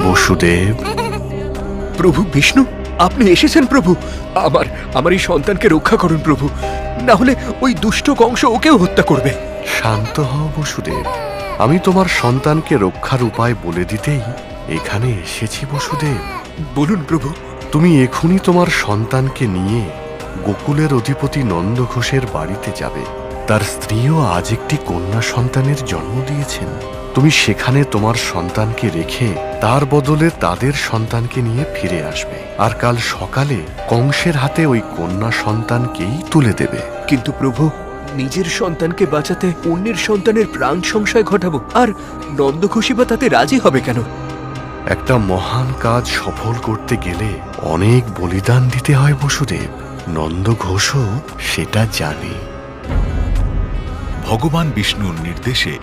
বসুদেব। প্রভু বিষ্ণু, আপনি এসেছেন প্রভু। আমার এই সন্তানকে রক্ষা করুন প্রভু, না হলে ওই দুষ্ট কংস ওকেও হত্যা করবে। শান্ত হও বসুদেব, আমি তোমার সন্তানকে রক্ষার উপায় বলে দিতেই এখানে এসেছি বসুদেব। বলুন প্রভু। তুমি এখনই তোমার সন্তানকে নিয়ে গোকুলের অধিপতি নন্দঘোষের বাড়িতে যাবে। তার স্ত্রীও আজ একটি কন্যা সন্তানের জন্ম দিয়েছেন। তুমি সেখানে তোমার সন্তানকে রেখে তার বদলে তাদের সন্তানকে নিয়ে ফিরে আসবে, আর কাল সকালে কংসের হাতে ওই কন্যা সন্তানকেই তুলে দেবে। কিন্তু প্রভু, নিজের সন্তানকে বাঁচাতে অন্যের সন্তানের প্রাণ সংশয় ঘটাবো, আর নন্দঘোষী বা তাতে রাজি হবে কেন? একটা মহান কাজ সফল করতে গেলে অনেক বলিদান দিতে হয় বসুদেব। নন্দঘোষও সেটা জানে। ভগবান বিষ্ণুর নির্দেশে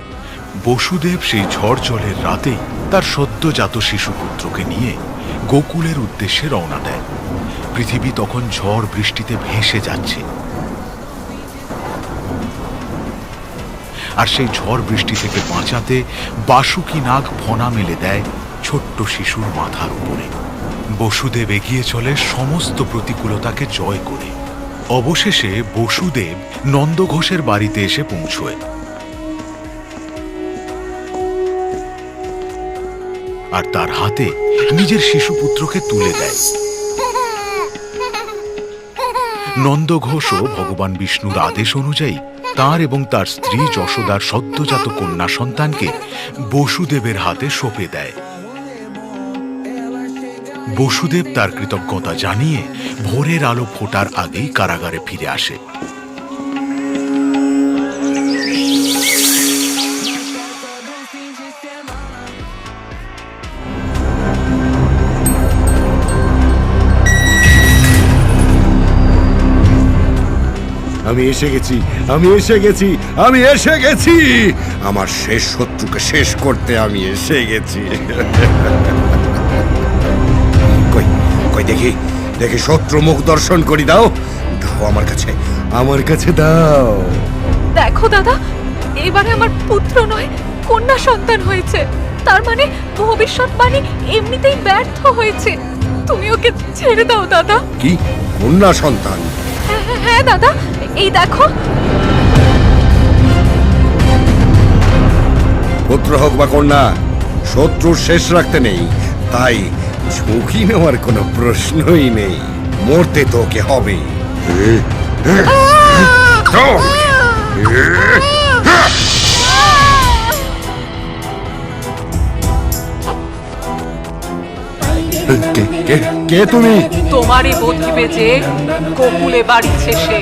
বসুদেব সেই ঝড় জলের রাতেই তার সদ্যজাত শিশুপুত্রকে নিয়ে গোকুলের উদ্দেশ্যে রওনা দেয়। পৃথিবী তখন ঝড় বৃষ্টিতে ভেসে যাচ্ছে, আর সেই ঝড় বৃষ্টি থেকে বাঁচাতে বাসুকী নাগ ফনা মেলে দেয় ছোট্ট শিশুর মাথার উপরে। বসুদেব এগিয়ে চলে সমস্ত প্রতিকূলতাকে জয় করে। অবশেষে বসুদেব নন্দঘোষের বাড়িতে এসে পৌঁছয়, আর তার হাতে নিজের শিশুপুত্রকে তুলে দেয়। নন্দঘোষও ভগবান বিষ্ণুর আদেশ অনুযায়ী তার এবং তার স্ত্রী যশোদার সদ্যজাত কন্যা সন্তানকে বসুদেবের হাতে সঁপে দেয়। বসুদেব তার কৃতজ্ঞতা জানিয়ে ভোরের আলো ফোটার আগেই কারাগারে ফিরে আসে। আমি এসে গেছি, আমি এসে গেছি, আমি এসে গেছি। আমার শেষ শত্রুকে শেষ করতে আমি এসে গেছি। কই কই দেখি দেখি শত্রু মুখ দর্শন করি। দাও দাও আমার কাছে দাও। দেখো দাদা, এবারে আমার পুত্র নয় কন্যা সন্তান হয়েছে। তার মানে ভবিষ্যৎবাণী এমনিতেই ব্যর্থ হয়েছে। তুমি ওকে ছেড়ে দাও দাদা। কি কন্যা সন্তান? হ্যাঁ দাদা, এই দেখো। পুত্র হোক বা কন্যা, শত্রুর শেষ রাখতে নেই, তাই ঝুঁকি নেওয়ার কোনো প্রশ্নই নেই। মরতে তোকে হবে। কে তুমি? তোমারই বুদ্ধি বেজে গোকুলে বাড়ি শেষে